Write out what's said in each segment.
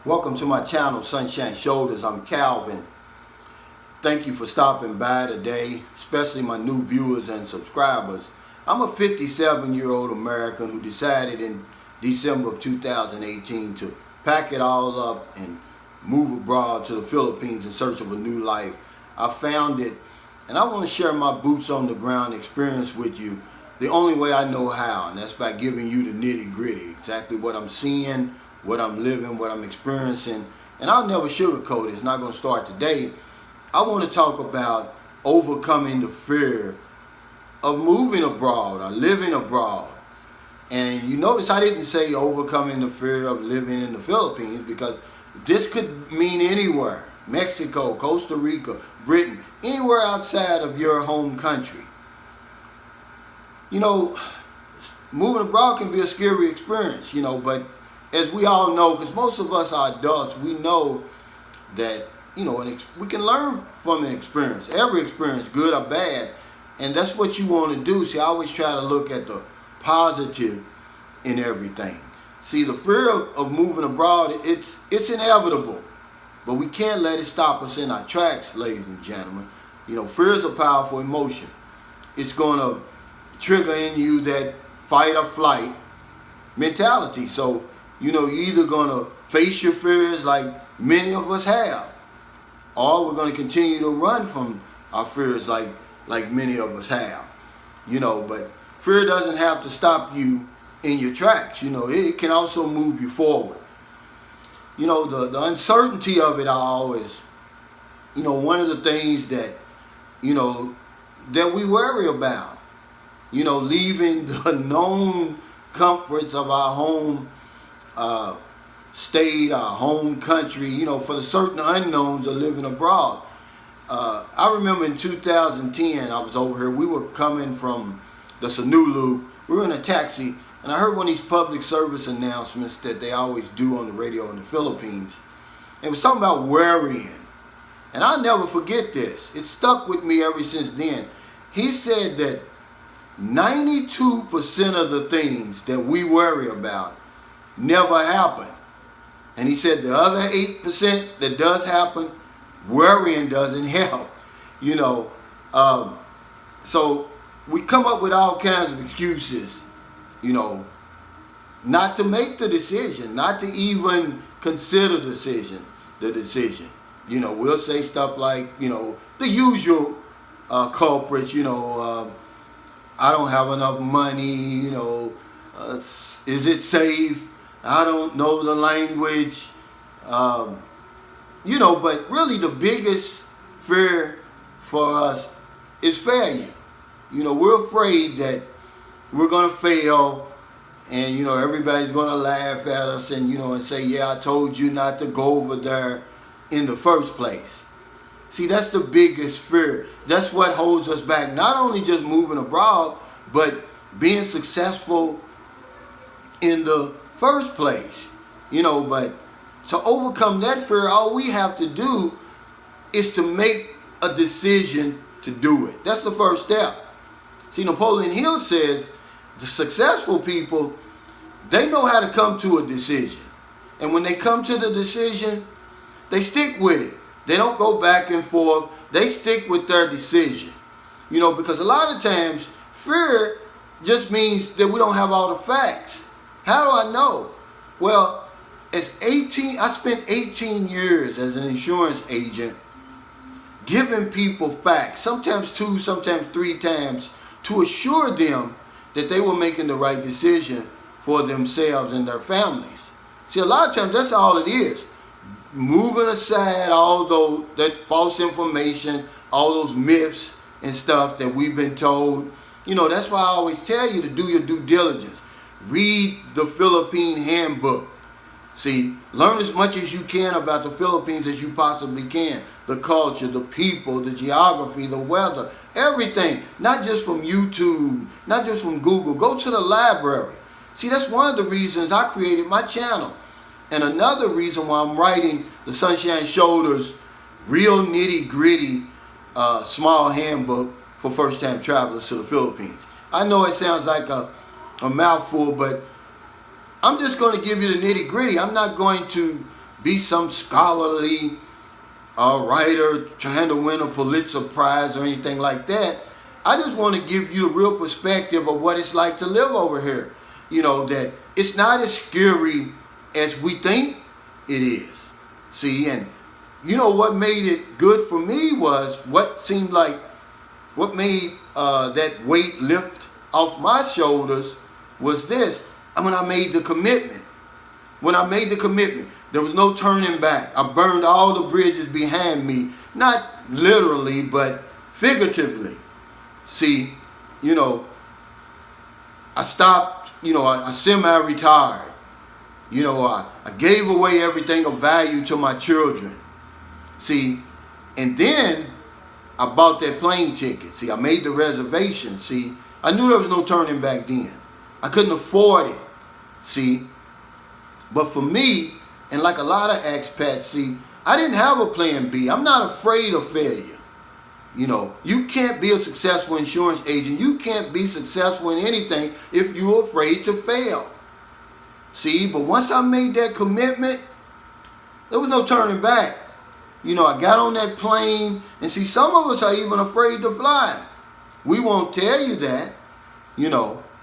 Welcome to my channel, Sunshine Shoulders. I'm Calvin. Thank you for stopping by today, especially my new viewers and subscribers. I'm a 57-year-old American who decided in December of 2018 to pack it all up and move abroad to the Philippines in search of a new life. I found it, and I want to share my boots on the ground experience with you the only way I know how, and that's by giving you the nitty-gritty, exactly what I'm seeing, what I'm living, what I'm experiencing. And I'll never sugarcoat it. It's not going to start today. I want to talk about overcoming the fear of moving abroad or living abroad. And you notice I didn't say overcoming the fear of living in the Philippines, because this could mean anywhere. Mexico, Costa Rica, Britain, anywhere outside of your home country. You know, moving abroad can be a scary experience, but as we all know, because most of us are adults, we know that, we can learn from an experience. Every experience, good or bad. And that's what you want to do. See, I always try to look at the positive in everything. See, the fear of moving abroad, it's inevitable. But we can't let it stop us in our tracks, ladies and gentlemen. Fear is a powerful emotion. It's going to trigger in you that fight or flight mentality. So, you're either going to face your fears like many of us have, or we're going to continue to run from our fears like many of us have. But fear doesn't have to stop you in your tracks. It can also move you forward. The uncertainty of it all is, one of the things that, that we worry about. Leaving the known comforts of our home state, our home country, for the certain unknowns of living abroad. I remember in 2010, I was over here. We were coming from the Sunulu. We were in a taxi, and I heard one of these public service announcements that they always do on the radio in the Philippines. It was something about worrying. And I'll never forget this. It stuck with me ever since then. He said that 92% of the things that we worry about never happen. And he said the other 8% that does happen, worrying doesn't help. So we come up with all kinds of excuses, not to make the decision, not to even consider the decision. We'll say stuff like, the usual culprits, I don't have enough money, is it safe? I don't know the language, but really the biggest fear for us is failure. We're afraid that we're going to fail, and, everybody's going to laugh at us and, and say, yeah, I told you not to go over there in the first place. See, that's the biggest fear. That's what holds us back. Not only just moving abroad, but being successful in the first place. But to overcome that fear, all we have to do is to make a decision to do it. That's the first step. See, Napoleon Hill says the successful people, they know how to come to a decision. And when they come to the decision, they stick with it. They don't go back and forth. They stick with their decision. Because a lot of times, fear just means that we don't have all the facts. How do I know? Well, I spent 18 years as an insurance agent giving people facts, sometimes 2, sometimes 3 times, to assure them that they were making the right decision for themselves and their families. See, a lot of times that's all it is. Moving aside all that false information, all those myths and stuff that we've been told. That's why I always tell you to do your due diligence. Read the Philippine handbook. See, learn as much as you can about the Philippines as you possibly can. The culture, the people, the geography, the weather, everything. Not just from YouTube, not just from Google. Go to the library. See, that's one of the reasons I created my channel. And another reason why I'm writing the Sunshine Shoulders real nitty-gritty small handbook for first-time travelers to the Philippines. I know it sounds like a mouthful, but I'm just going to give you the nitty-gritty. I'm not going to be some scholarly writer trying to win a Pulitzer Prize or anything like that. I just want to give you the real perspective of what it's like to live over here. That it's not as scary as we think it is. See, and what made it good for me was what made that weight lift off my shoulders was this. When I made the commitment. When I made the commitment, there was no turning back. I burned all the bridges behind me, not literally, but figuratively. See, I stopped, I semi-retired. I gave away everything of value to my children. See, and then I bought that plane ticket. See, I made the reservation. See, I knew there was no turning back then. I couldn't afford it. See, but for me, and like a lot of expats, see, I didn't have a plan B. I'm not afraid of failure. You can't be a successful insurance agent. You can't be successful in anything if you're afraid to fail. See, but once I made that commitment, there was no turning back. I got on that plane, and see, some of us are even afraid to fly. We won't tell you that.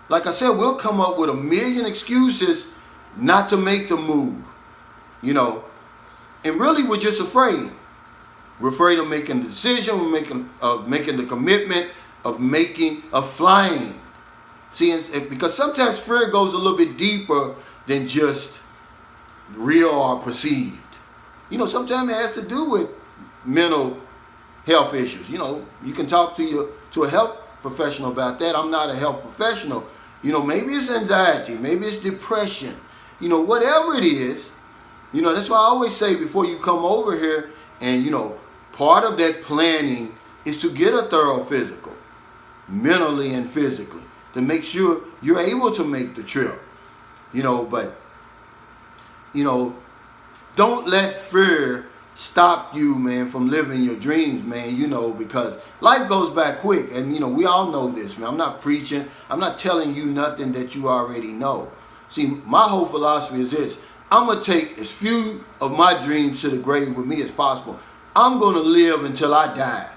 Like I said, we'll come up with a million excuses not to make the move. And really we're just afraid. We're afraid of making the decision, of making the commitment, of flying. See, because sometimes fear goes a little bit deeper than just real or perceived. Sometimes it has to do with mental health issues. You can talk to a health professional about that. I'm not a health professional. Maybe it's anxiety, maybe it's depression. Whatever it is, that's why I always say before you come over here, and part of that planning is to get a thorough physical, mentally and physically, to make sure you're able to make the trip. But don't let fear stop you, man, from living your dreams, man, because life goes by quick, and we all know this, man. I'm not preaching. I'm not telling you nothing that you already know. See, my whole philosophy is this. I'm going to take as few of my dreams to the grave with me as possible. I'm going to live until I die.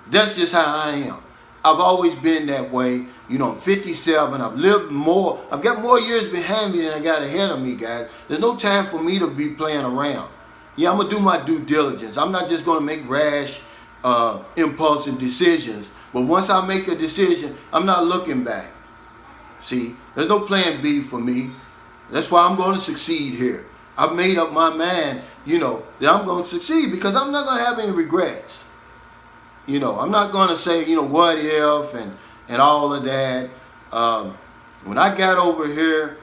That's just how I am. I've always been that way. I'm 57. I've lived more. I've got more years behind me than I got ahead of me, guys. There's no time for me to be playing around. Yeah, I'm going to do my due diligence. I'm not just going to make rash, impulsive decisions. But once I make a decision, I'm not looking back. See, there's no plan B for me. That's why I'm going to succeed here. I've made up my mind, that I'm going to succeed because I'm not going to have any regrets. I'm not going to say, what if and all of that. When I got over here,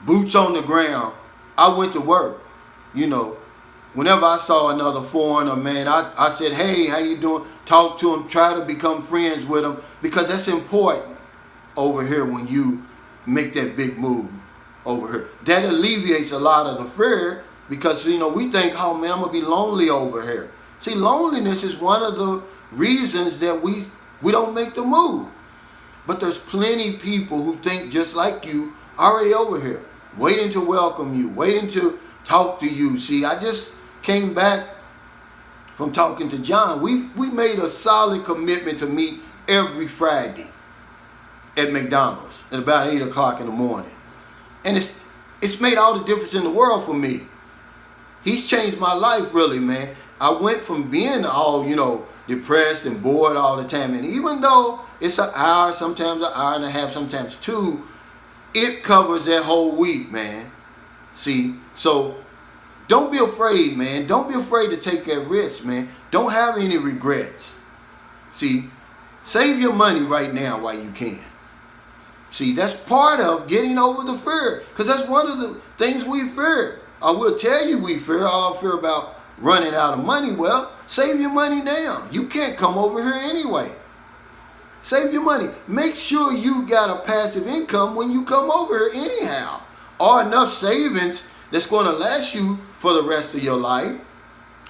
boots on the ground, I went to work. Whenever I saw another foreigner, man, I said, hey, how you doing? Talk to them, try to become friends with them, because that's important over here when you make that big move over here. That alleviates a lot of the fear because, we think, oh, man, I'm going to be lonely over here. See, loneliness is one of the reasons that we don't make the move. But there's plenty of people who think just like you already over here, waiting to welcome you, waiting to talk to you. See, I just came back from talking to John. We made a solid commitment to meet every Friday at McDonald's at about 8 o'clock in the morning. And it's made all the difference in the world for me. He's changed my life, really, man. I went from being all, depressed and bored all the time. And even though it's an hour, sometimes an hour and a half, sometimes 2, it covers that whole week, man. See, so don't be afraid, man. Don't be afraid to take that risk, man. Don't have any regrets. See, save your money right now while you can. See, that's part of getting over the fear, because that's one of the things we fear. I will tell you we fear. All fear about running out of money. Well, save your money now. You can't come over here anyway. Save your money. Make sure you got a passive income when you come over here anyhow, or enough savings that's going to last you for the rest of your life.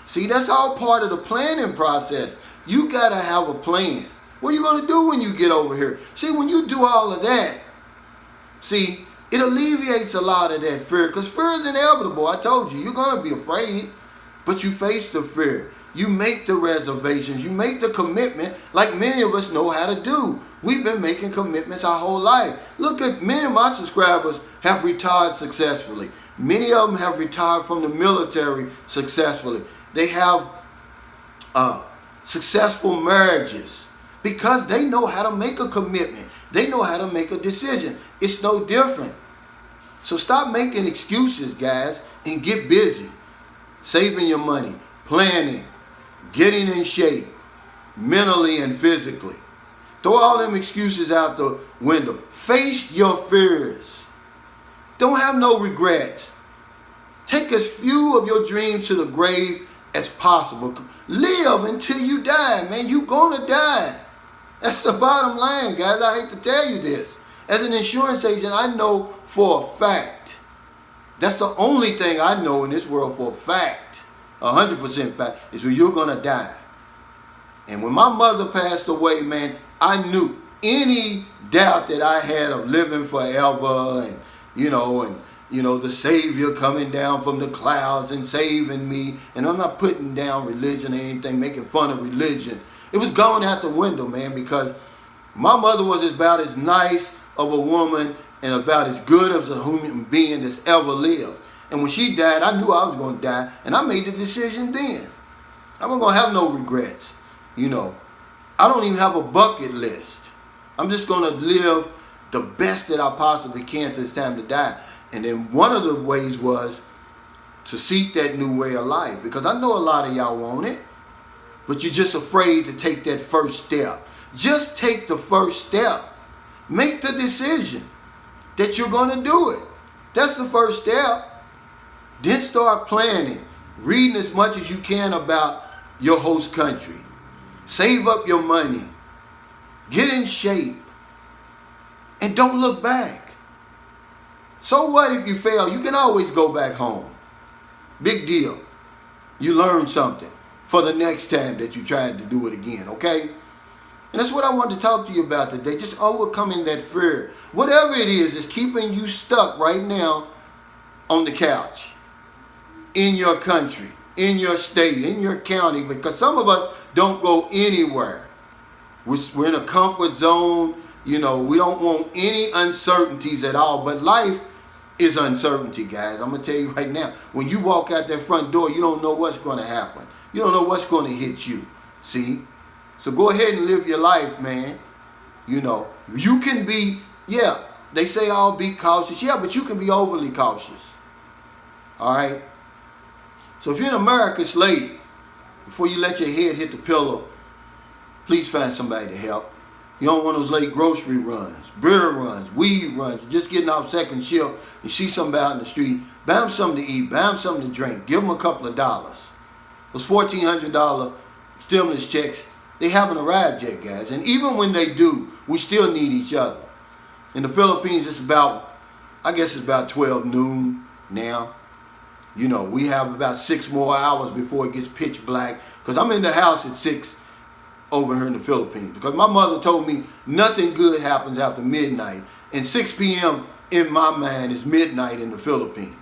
See, that's all part of the planning process. You got to have a plan. What are you going to do when you get over here? See, when you do all of that, see, It alleviates a lot of that fear, because fear is inevitable. I told you, you're going to be afraid, but you face the fear. You make the reservations. You make the commitment like many of us know how to do. We've been making commitments our whole life. Look at many of my subscribers have retired successfully. Many of them have retired from the military successfully. They have successful marriages because they know how to make a commitment. They know how to make a decision. It's no different. So stop making excuses, guys, and get busy. Saving your money, planning, getting in shape, mentally and physically. Throw all them excuses out the window. Face your fears. Don't have no regrets. Take as few of your dreams to the grave as possible. Live until you die, man. You're going to die. That's the bottom line, guys. I hate to tell you this. As an insurance agent, I know for a fact. That's the only thing I know in this world for a fact. 100% fact is when you're going to die. And when my mother passed away, man, I knew any doubt that I had of living forever and the Savior coming down from the clouds and saving me. And I'm not putting down religion or anything, making fun of religion. It was gone out the window, man, because my mother was about as nice of a woman and about as good as a human being that's ever lived. And when she died, I knew I was going to die, and I made the decision then. I wasn't going to have no regrets. I don't even have a bucket list. I'm just going to live the best that I possibly can till it's time to die. And then one of the ways was to seek that new way of life, because I know a lot of y'all want it, but you're just afraid to take that first step. Just take the first step. Make the decision that you're going to do it. That's the first step. Then start planning, reading as much as you can about your host country. Save up your money. Get in shape. And don't look back. So what if you fail? You can always go back home. Big deal. You learn something for the next time that you tried to do it again, okay? And that's what I wanted to talk to you about today. Just overcoming that fear. Whatever it is keeping you stuck right now on the couch. In your country, in your state, in your county. Because some of us don't go anywhere. We're in a comfort zone. We don't want any uncertainties at all. But life is uncertainty, guys. I'm going to tell you right now. When you walk out that front door, you don't know what's going to happen. You don't know what's going to hit you. See? So go ahead and live your life, man. You can be, they say I'll be cautious. Yeah, but you can be overly cautious. All right? So if you're in America, it's late. Before you let your head hit the pillow, please find somebody to help. You don't want those late grocery runs, beer runs, weed runs. You're just getting off second shift. You see somebody out in the street, buy them something to eat, buy them something to drink. Give them a couple of dollars. Those $1,400 stimulus checks, they haven't arrived yet, guys. And even when they do, we still need each other. In the Philippines, it's about 12 noon now. We have about 6 more hours before it gets pitch black. Because I'm in the house at 6 over here in the Philippines. Because my mother told me nothing good happens after midnight. And 6 p.m. in my mind is midnight in the Philippines.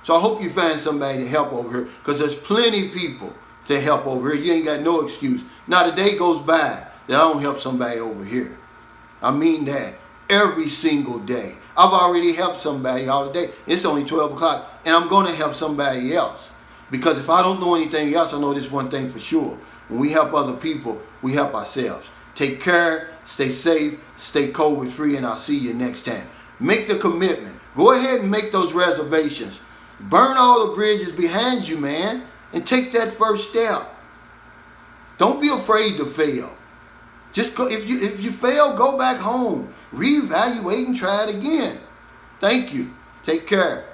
So I hope you find somebody to help over here. Because there's plenty of people to help over here. You ain't got no excuse. Not a day goes by that I don't help somebody over here. I mean that. Every single day. I've already helped somebody all day. It's only 12 o'clock. And I'm going to help somebody else. Because if I don't know anything else, I know this one thing for sure. When we help other people, we help ourselves. Take care, stay safe, stay COVID free, and I'll see you next time. Make the commitment. Go ahead and make those reservations. Burn all the bridges behind you, man. And take that first step. Don't be afraid to fail. Just go. If you fail, go back home. Reevaluate and try it again. Thank you. Take care.